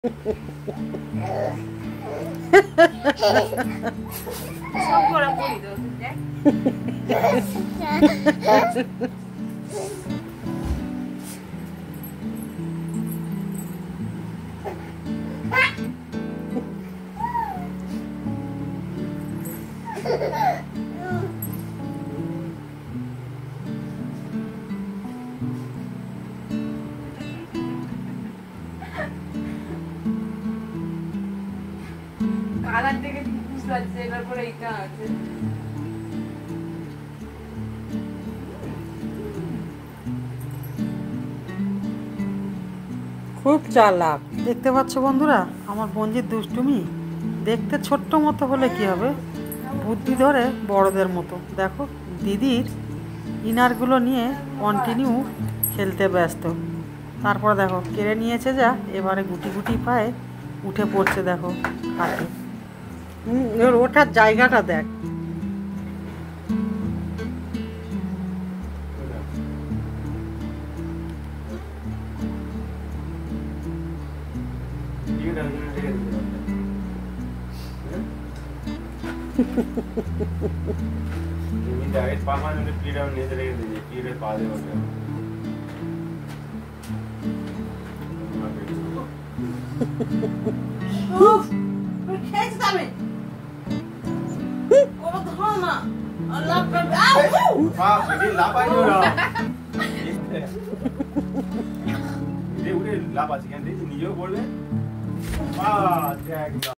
সব করা পড়ি তো দেখ কালার থেকে বুঝতে পারছি এটার পরে এইটা আছে। খুব চালাক দেখতে পাচ্ছ বন্ধুরা, আমার বোনজির দুষ্টুমি। দেখতে ছোট্ট মতো হলে কি হবে, বুদ্ধি ধরে বড়দের মতো। দেখো দিদির ইনারগুলো নিয়ে কন্টিনিউ খেলতে ব্যস্ত। তারপর দেখো কেড়ে নিয়েছে যা, এবারে গুটি গুটি পায়ে উঠে পড়ছে। দেখো খাটে, ওর ওঠার জায়গাটা দেখ। লাভ আছে কেন নিজেও বলবে